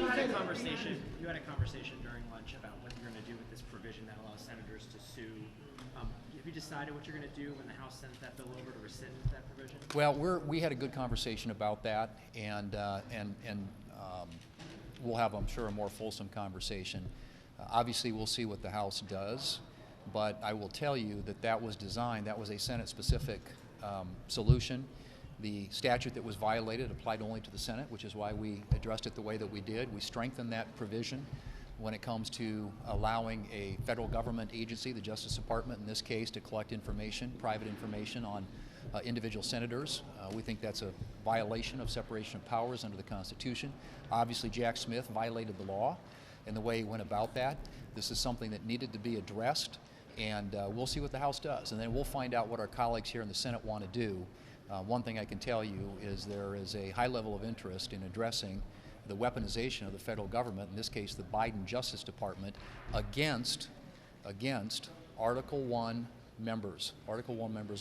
You had a conversation. You had a conversation during lunch about what you're going to do with this provision that allows senators to sue. Have you decided what you're going to do when the House sends that bill over to rescind that provision? Well, we had a good conversation about that, and we'll have, I'm sure, a more fulsome conversation. Obviously, we'll see what the House does, but I will tell you that that was designed. That was a Senate-specific solution. The statute that was violated applied only to the Senate, which is why we addressed it the way that we did. We strengthened that provision when it comes to allowing a federal government agency, the Justice Department in this case, to collect information, private information on individual senators. We think that's a violation of separation of powers under the Constitution. Obviously, Jack Smith violated the law in the way he went about that. This is something that needed to be addressed, and we'll see what the House does, and then we'll find out what our colleagues here in the Senate want to do. One thing I can tell you is there is a high level of interest in addressing the weaponization of the federal government, in this case the Biden Justice Department, against Article I members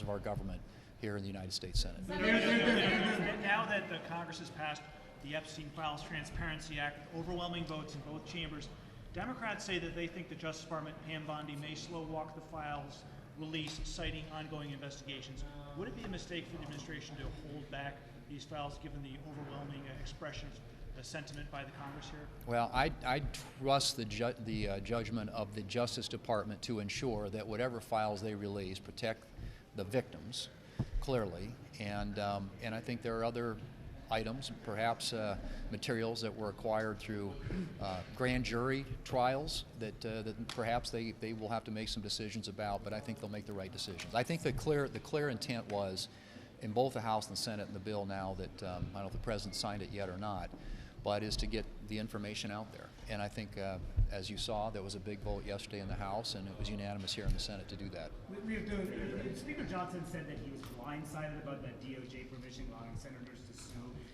of our government here in the United States Senate. Now that the Congress has passed the Epstein Files Transparency Act, overwhelming votes in both chambers, Democrats say that they think the Justice Department, Pam Bondi, may slow walk the files release, citing ongoing investigations. Would it be a mistake for the administration to hold back these files given the overwhelming expression of sentiment by the Congress here? Well, I trust the judgment of the Justice Department to ensure that whatever files they release protect the victims, clearly, and I think there are other items, perhaps materials that were acquired through grand jury trials that perhaps they will have to make some decisions about, but I think they'll make the right decisions. I think the clear intent was in both the House and the Senate in the bill now that, I don't know if the President signed it yet or not, but is to get the information out there. And I think, as you saw, there was a big vote yesterday in the House, and it was unanimous here in the Senate to do that. Speaker Johnson said that he was blindsided about that DOJ provision allowing senators to sue.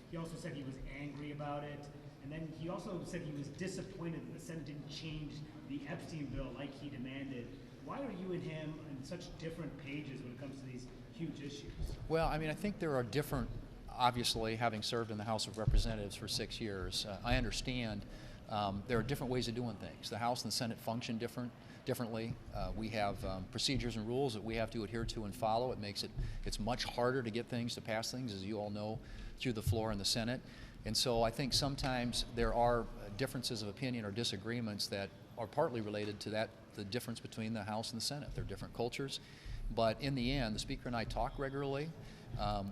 He also said he was angry about it. And then he also said he was disappointed that the Senate didn't change the Epstein bill like he demanded. Why are you and him on such different pages when it comes to these huge issues? Well, I mean, I think there are different, obviously, having served in the House of Representatives for 6 years, I understand there are different ways of doing things. The House and the Senate function differently. We have procedures and rules that we have to adhere to and follow. It makes it's much harder to get things, to pass things, as you all know, through the floor in the Senate. And so I think sometimes there are differences of opinion or disagreements that are partly related to the difference between the House and the Senate. They're different cultures. But in the end, the Speaker and I talk regularly.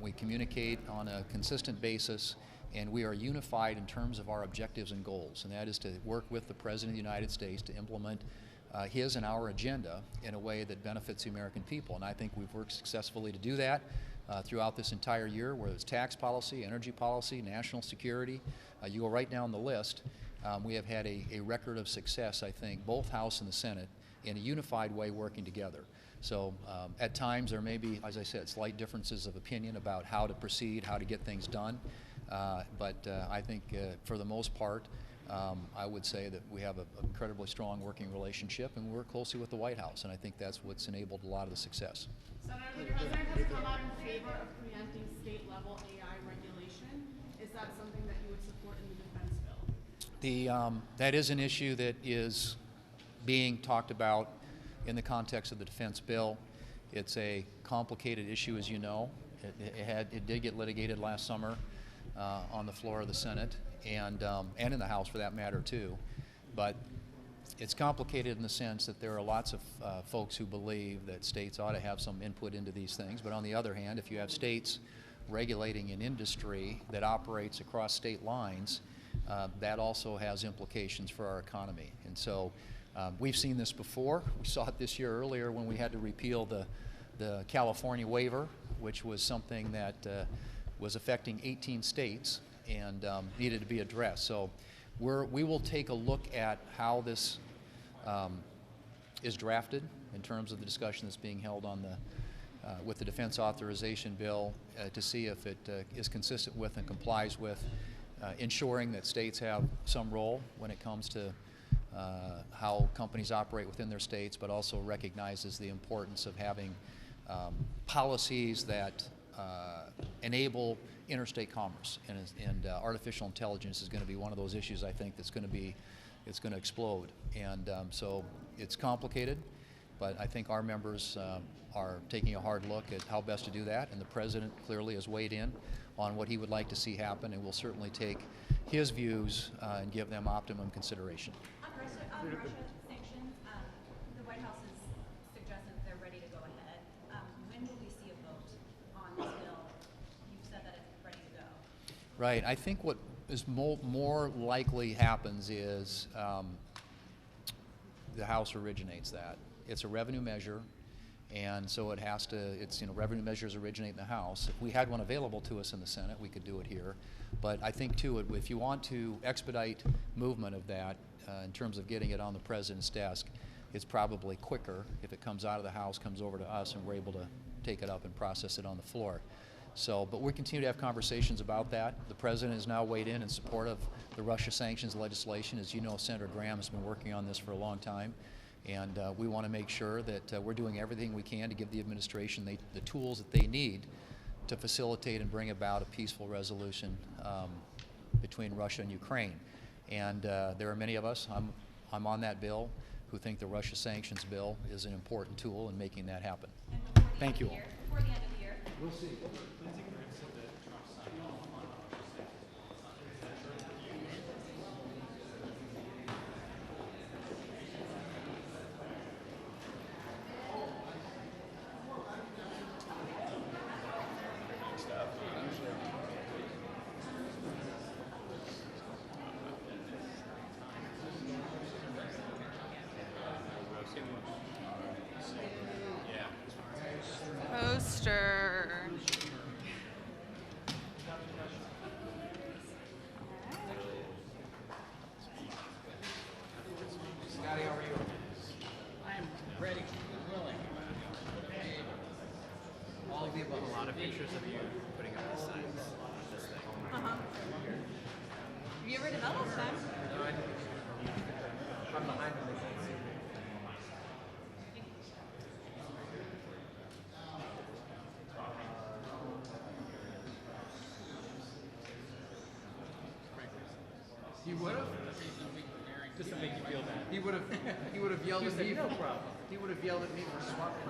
We communicate on a consistent basis, and we are unified in terms of our objectives and goals, and that is to work with the President of the United States to implement his and our agenda in a way that benefits the American people. And I think we've worked successfully to do that throughout this entire year, whether it's tax policy, energy policy, national security. You go right down the list. We have had a record of success, I think, both House and the Senate, in a unified way working together. So at times there may be, as I said, slight differences of opinion about how to proceed, how to get things done. But I think for the most part, I would say that we have an incredibly strong working relationship, and we work closely with the White House, and I think that's what's enabled a lot of the success. Senator, the President has come out in favor of preempting state-level AI regulation. Is that something that you would support in the defense bill? That is an issue that is being talked about in the context of the defense bill. It's a complicated issue, as you know. It did get litigated last summer on the floor of the Senate and in the House for that matter too. But it's complicated in the sense that there are lots of folks who believe that states ought to have some input into these things. But on the other hand, if you have states regulating an industry that operates across state lines, that also has implications for our economy. And so we've seen this before. We saw it this year earlier when we had to repeal the California waiver, which was something that was affecting 18 states and needed to be addressed. So we will take a look at how this is drafted in terms of the discussion that's being held on with the defense authorization bill to see if it is consistent with and complies with ensuring that states have some role when it comes to how companies operate within their states, but also recognizes the importance of having policies that enable interstate commerce, and artificial intelligence is going to be one of those issues I think that's going to explode. And so it's complicated, but I think our members are taking a hard look at how best to do that, and the president clearly has weighed in on what he would like to see happen, and we'll certainly take his views and give them optimum consideration. On Russia sanctions, the White House has suggested that they're ready to go ahead. When will we see a vote on this bill? You've said that it's ready to go. Right. I think what is more likely happens is the House originates that. It's a revenue measure, and so it has to, revenue measures originate in the House. If we had one available to us in the Senate, we could do it here. But I think, too, if you want to expedite movement of that in terms of getting it on the president's desk, it's probably quicker if it comes out of the House, comes over to us, and we're able to take it up and process it on the floor. So, but we continue to have conversations about that. The president has now weighed in support of the Russia sanctions legislation. As you know, Senator Graham has been working on this for a long time. And we want to make sure that we're doing everything we can to give the administration the tools that they need to facilitate and bring about a peaceful resolution between Russia and Ukraine. And there are many of us, I'm on that bill, who think the Russia sanctions bill is an important tool in making that happen. Thank you all. Before the end of the year. We'll see. Poster. Scotty, how are you? I am ready, willing. All of the above. A lot of pictures of you putting up the signs of this thing. Have you ever developed them? No, I didn't. I'm behind them. They can't see me. He would have. Just to make you feel bad. He would have. He would have yelled at me. No problem. He would have yelled at me for swapping.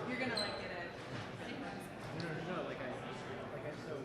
You're gonna like get it. No, like I so.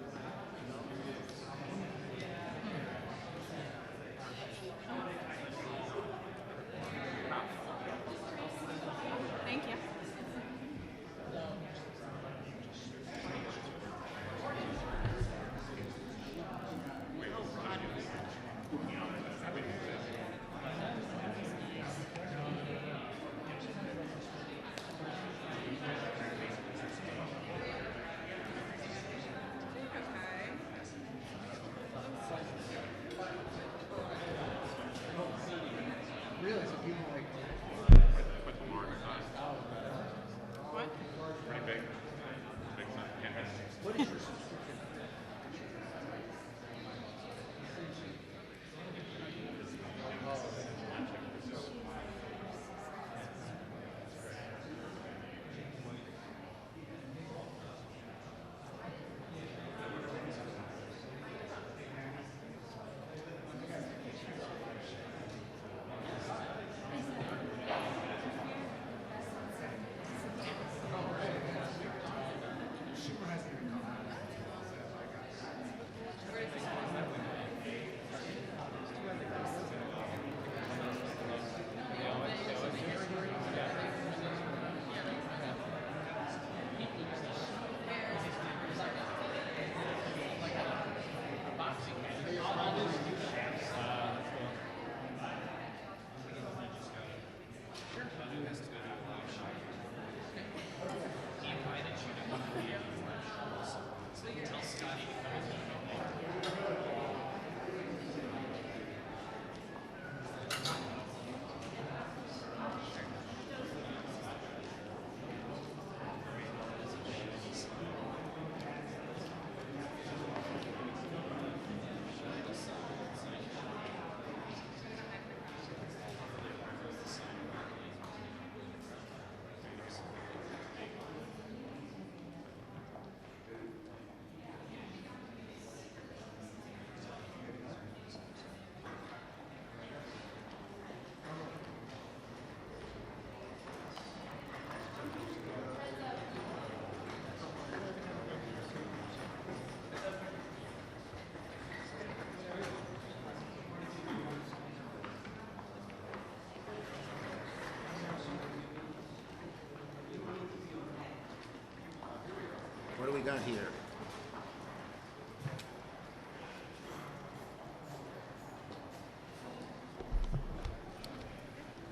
we got here?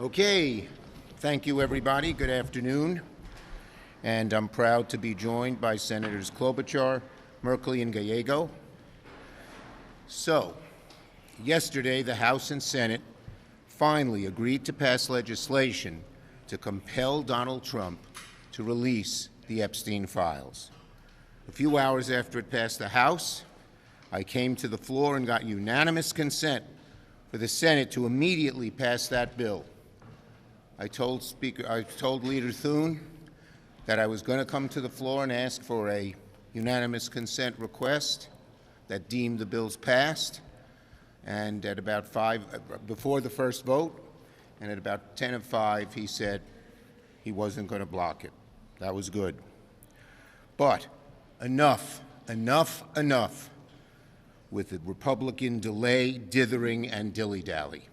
Okay, thank you everybody. Good afternoon. And I'm proud to be joined by Senators Klobuchar, Merkley, and Gallego. So, yesterday the House and Senate finally agreed to pass legislation to compel Donald Trump to release the Epstein files. A few hours after it passed the House, I came to the floor and got unanimous consent for the Senate to immediately pass that bill. I told Leader Thune that I was going to come to the floor and ask for a unanimous consent request that deemed the bills passed, and at about 5, before the first vote, and at about 10 of 5, he said he wasn't going to block it. That was good. But enough with the Republican delay, dithering, and dilly-dally.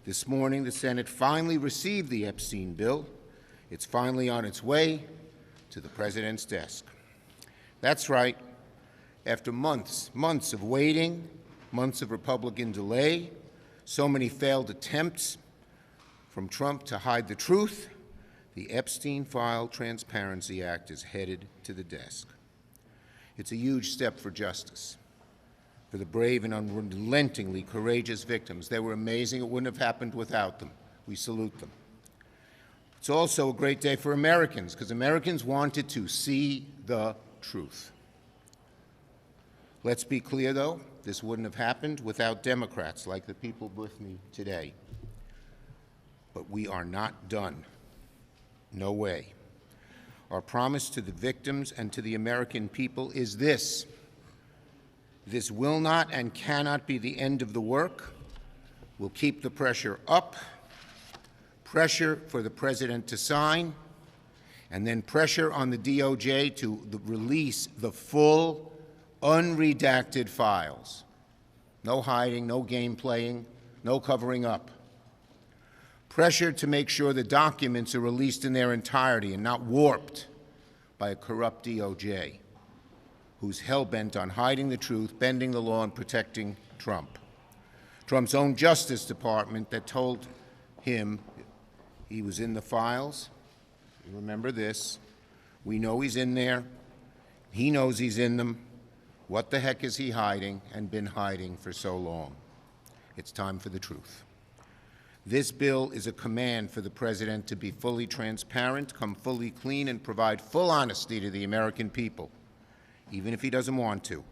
This morning, the Senate finally received the Epstein bill. It's finally on its way to the President's desk. That's right. After months of waiting, months of Republican delay, so many failed attempts from Trump to hide the truth, the Epstein File Transparency Act is headed to the desk. It's a huge step for justice, for the brave and unrelentingly courageous victims. They were amazing. It wouldn't have happened without them. We salute them. It's also a great day for Americans, because Americans wanted to see the truth. Let's be clear, though, this wouldn't have happened without Democrats like the people with me today. But we are not done. No way. Our promise to the victims and to the American people is this: this will not and cannot be the end of the work. We'll keep the pressure up, pressure for the President to sign, and then pressure on the DOJ to release the full, unredacted files. No hiding, no game playing, no covering up. Pressure to make sure the documents are released in their entirety and not warped by a corrupt DOJ who's hell-bent on hiding the truth, bending the law, and protecting Trump. Trump's own Justice Department that told him he was in the files. Remember this. We know he's in there. He knows he's in them. What the heck is he hiding and been hiding for so long? It's time for the truth. This bill is a command for the President to be fully transparent, come fully clean, and provide full honesty to the American people, even if he doesn't want to.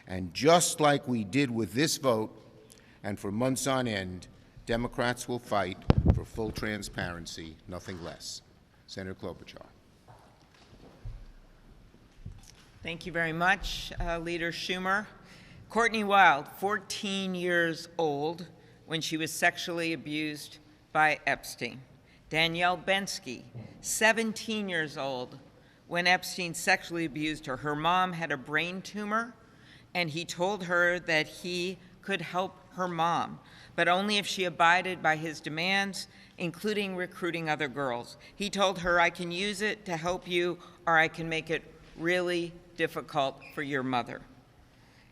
And just like we did with this vote, and for months on end, Democrats will fight for full transparency, nothing less. Senator Klobuchar. Thank you very much, Leader Schumer. Courtney Wild, 14 years old when she was sexually abused by Epstein. Danielle Bensky, 17 years old when Epstein sexually abused her. Her mom had a brain tumor, and he told her that he could help her mom, but only if she abided by his demands, including recruiting other girls. He told her, I can use it to help you, or I can make it really difficult for your mother.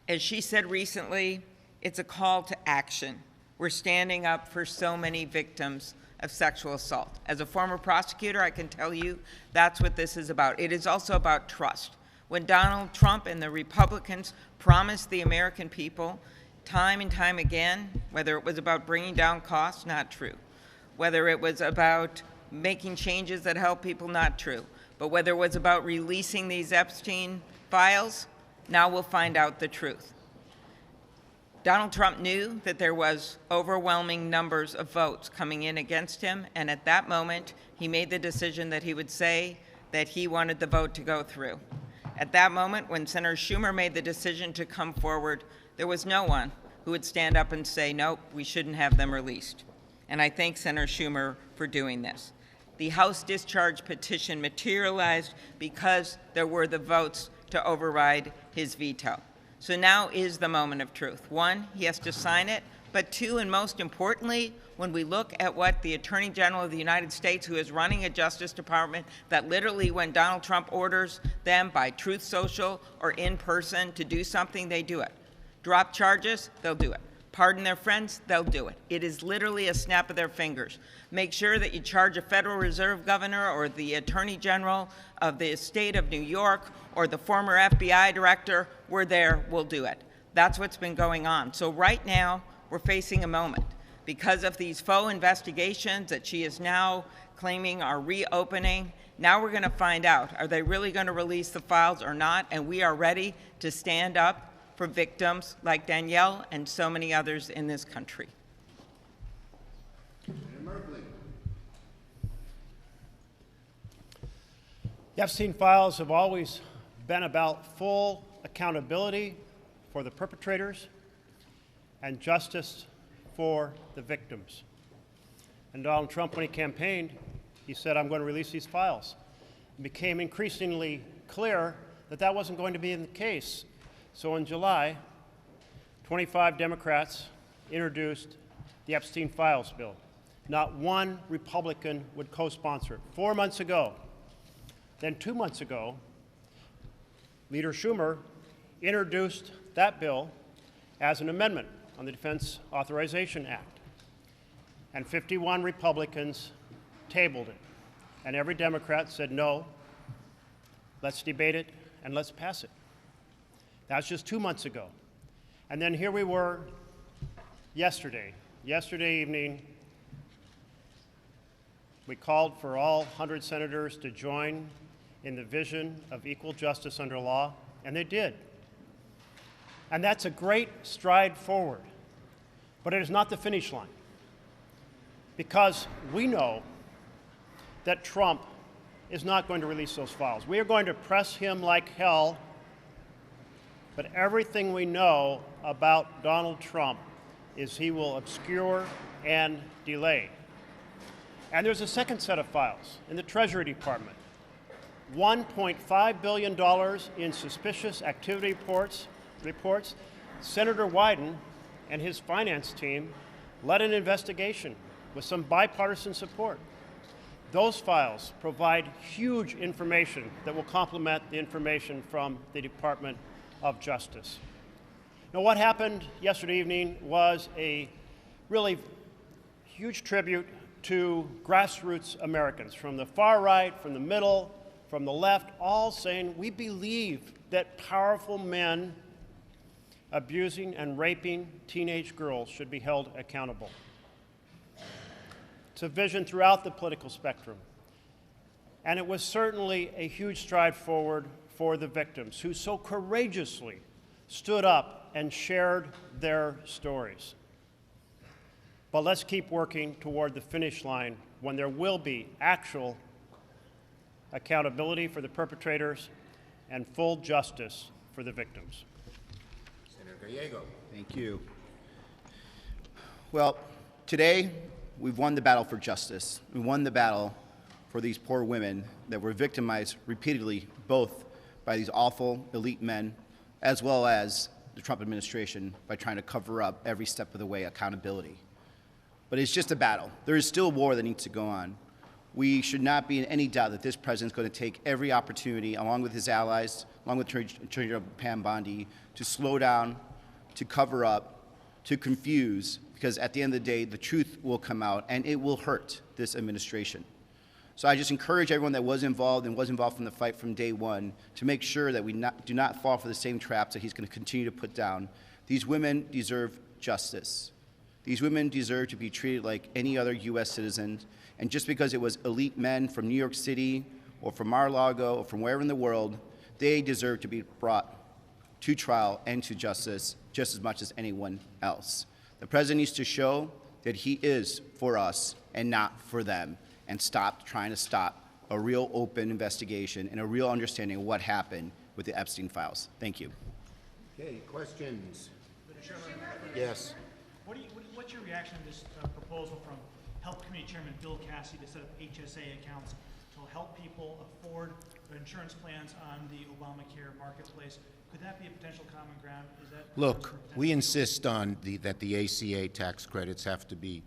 As she said recently, it's a call to action. We're standing up for so many victims of sexual assault. As a former prosecutor, I can tell you that's what this is about. It is also about trust. When Donald Trump and the Republicans promised the American people time and time again, whether it was about bringing down costs, not true. Whether it was about making changes that help people, not true. But whether it was about releasing these Epstein files, now we'll find out the truth. Donald Trump knew that there was overwhelming numbers of votes coming in against him, and at that moment, he made the decision that he would say that he wanted the vote to go through. At that moment, when Senator Schumer made the decision to come forward, there was no one who would stand up and say, nope, we shouldn't have them released. And I thank Senator Schumer for doing this. The House discharge petition materialized because there were the votes to override his veto. So now is the moment of truth. One, he has to sign it But two, and most importantly, when we look at what the Attorney General of the United States, who is running a Justice Department that literally when Donald Trump orders them by Truth Social or in person to do something, they do it. Drop charges, they'll do it. Pardon their friends, they'll do it. It is literally a snap of their fingers. Make sure that you charge a Federal Reserve governor or the Attorney General of the state of New York or the former FBI director, we're there, we'll do it. That's what's been going on. So right now, we're facing a moment. Because of these faux investigations that she is now claiming are reopening, now we're going to find out, are they really going to release the files or not? And we are ready to stand up for victims like Danielle and so many others in this country. The Epstein files have always been about full accountability for the perpetrators and justice for the victims. And Donald Trump, when he campaigned, he said, I'm going to release these files. It became increasingly clear that that wasn't going to be the case. So in July, 25 Democrats introduced the Epstein files bill. Not one Republican would co-sponsor it. 4 months ago, then 2 months ago, Leader Schumer introduced that bill as an amendment on the Defense Authorization Act. And 51 Republicans tabled it. And every Democrat said, no, let's debate it and let's pass it. That's just 2 months ago. And then here we were yesterday evening. We called for all 100 senators to join in the vision of equal justice under law, and they did. And that's a great stride forward. But it is not the finish line. Because we know that Trump is not going to release those files. We are going to press him like hell. But everything we know about Donald Trump is he will obscure and delay. And there's a second set of files in the Treasury Department. $1.5 billion in suspicious activity reports. Senator Wyden and his finance team led an investigation with some bipartisan support. Those files provide huge information that will complement the information from the Department of Justice. Now, what happened yesterday evening was a really huge tribute to grassroots Americans from the far right, from the middle, from the left, all saying we believe that powerful men abusing and raping teenage girls should be held accountable. It's a vision throughout the political spectrum. And it was certainly a huge stride forward for the victims who so courageously stood up and shared their stories. But let's keep working toward the finish line when there will be actual accountability for the perpetrators and full justice for the victims. Senator Gallego. Thank you. Well, today we've won the battle for justice. We won the battle for these poor women that were victimized repeatedly, both by these awful elite men as well as the Trump administration by trying to cover up every step of the way accountability. But it's just a battle. There is still a war that needs to go on. We should not be in any doubt that this president is going to take every opportunity, along with his allies, along with Attorney General Pam Bondi, to slow down, to cover up, to confuse, because at the end of the day, the truth will come out and it will hurt this administration. So I just encourage everyone that was involved and was involved from the fight from day one to make sure that we do not fall for the same traps that he's going to continue to put down. These women deserve justice. These women deserve to be treated like any other U.S. citizen. And just because it was elite men from New York City or from Mar-a-Lago or from wherever in the world, they deserve to be brought to trial and to justice just as much as anyone else. The president needs to show that he is for us and not for them, and stop trying to stop a real open investigation and a real understanding of what happened with the Epstein files. Thank you. Okay, questions? Yes. What's your reaction to this proposal from Health Committee Chairman Bill Cassidy to set up HSA accounts to help people afford their insurance plans on the Obamacare marketplace? Could that be a potential common ground? Is that Look, we insist on that the ACA tax credits have to be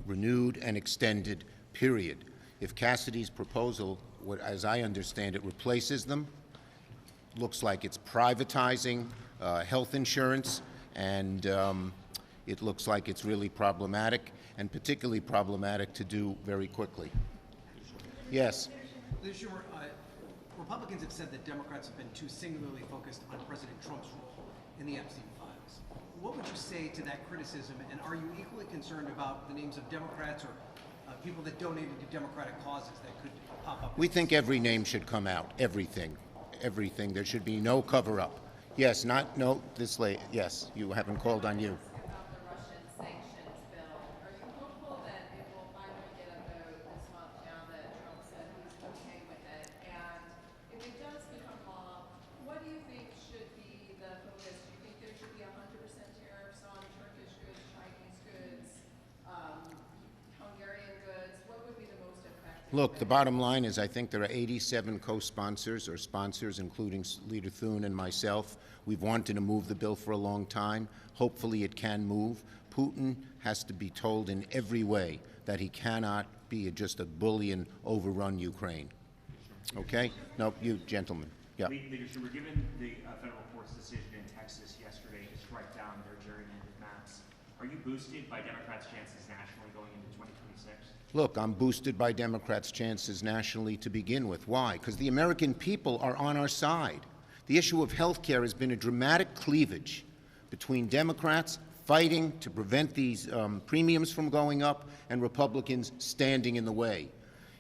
renewed and extended, period. If Cassidy's proposal, as I understand it, replaces them, looks like it's privatizing health insurance, and it looks like it's really problematic, and particularly problematic to do very quickly. Yes? Leader Schumer, Republicans have said that Democrats have been too singularly focused on President Trump's role in the Epstein files. What would you say to that criticism, and are you equally concerned about the names of Democrats or people that donated to Democratic causes that could pop up? We think every name should come out, everything. Everything. There should be no cover-up. Yes, no, this late. Yes, you haven't called on you. About the Russian sanctions bill, are you hopeful that it will finally get a vote this month now that Trump said he's okay with it? And if it does become law, what do you think should be the focus? Do you think there should be 100% tariffs on Turkish goods, Chinese goods, Hungarian goods? What would be the most effective? Look, the bottom line is I think there are 87 co-sponsors or sponsors, including Leader Thune and myself. We've wanted to move the bill for a long time. Hopefully it can move. Putin has to be told in every way that he cannot be just a bully and overrun Ukraine. Okay? No, you gentlemen. Yeah. Leader Schumer, given the federal court's decision in Texas yesterday to strike down their gerrymandered maps, are you boosted by Democrats' chances nationally going into 2026? Look, I'm boosted by Democrats' chances nationally to begin with. Why? Because the American people are on our side. The issue of health care has been a dramatic cleavage between Democrats fighting to prevent these premiums from going up and Republicans standing in the way.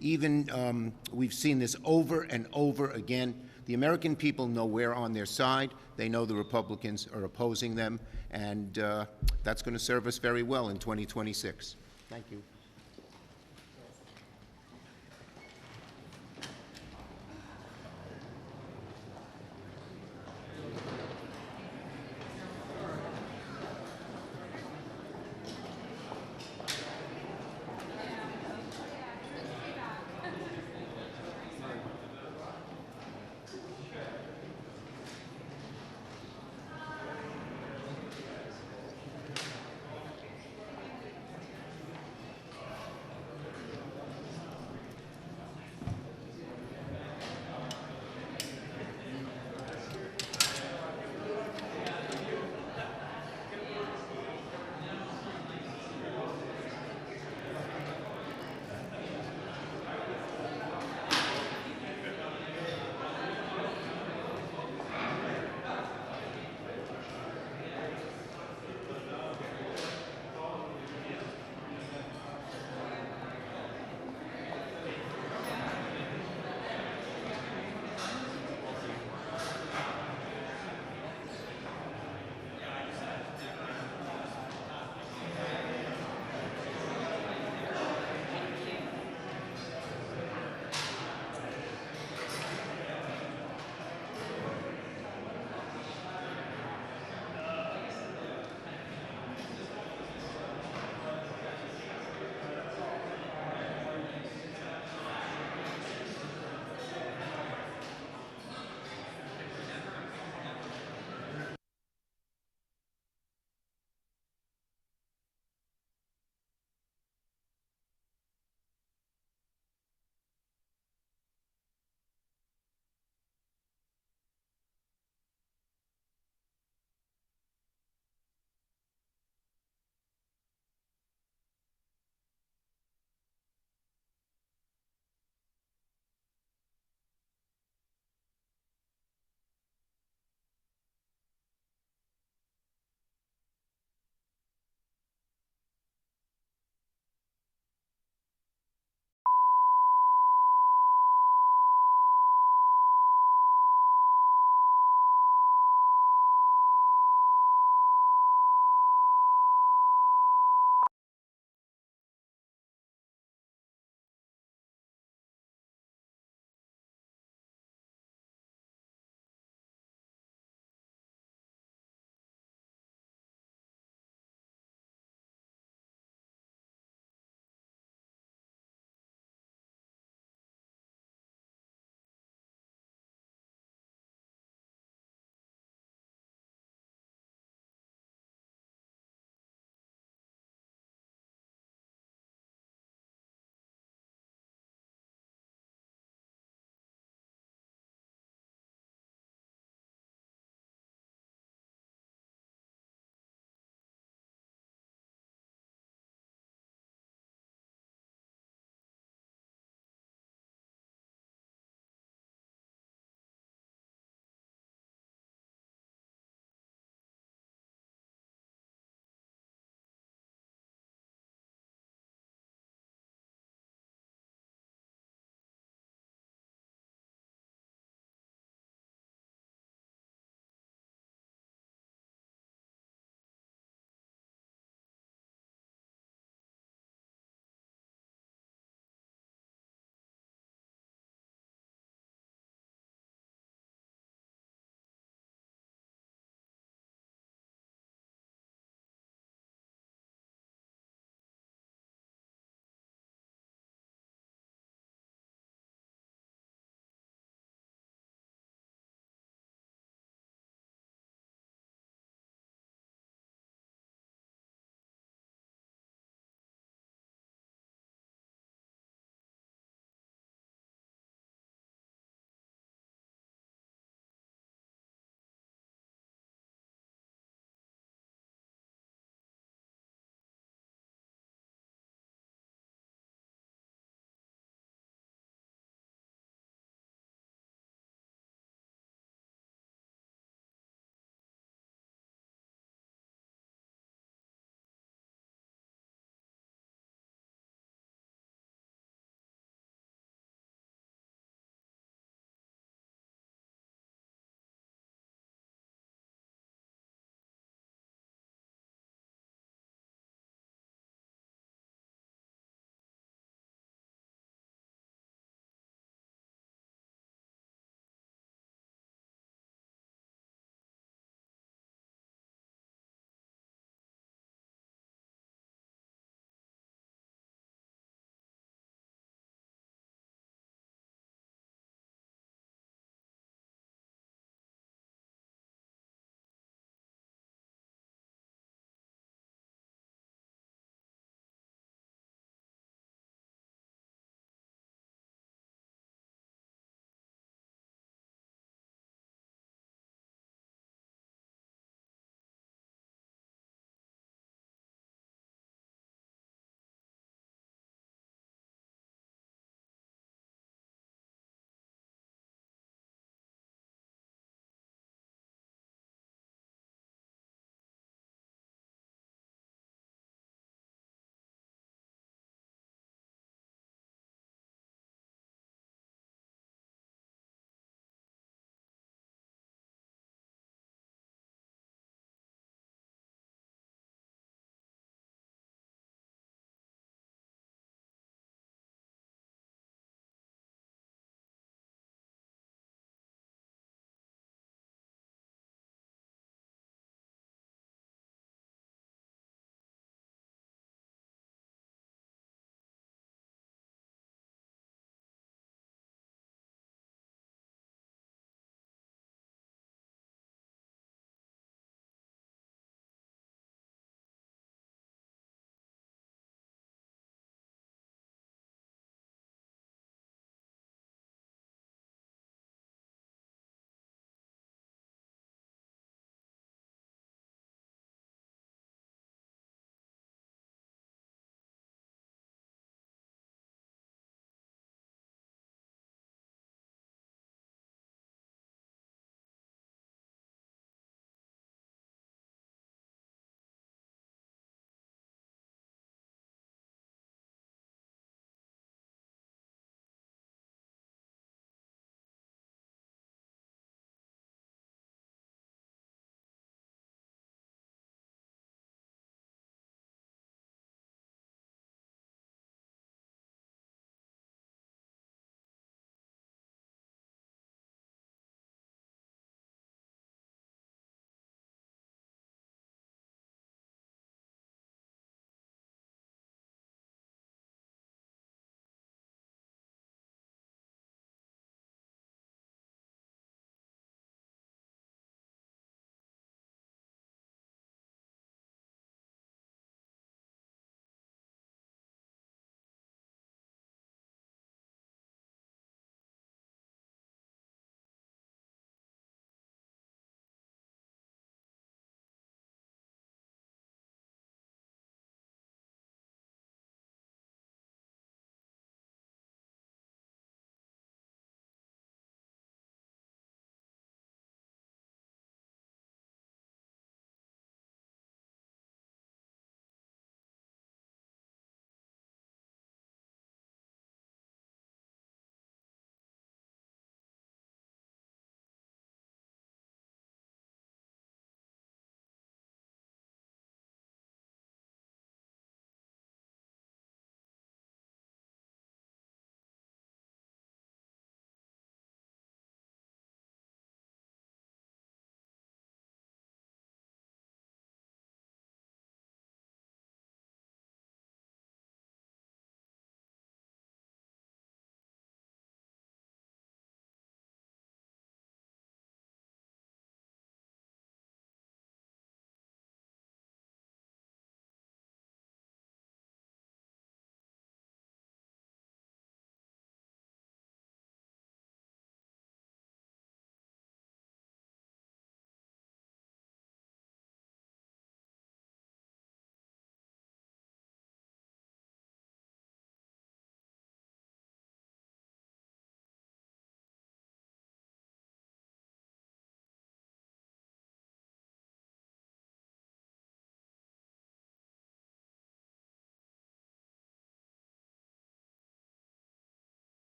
Even we've seen this over and over again. The American people know we're on their side. They know the Republicans are opposing them, and that's going to serve us very well in 2026. Thank you.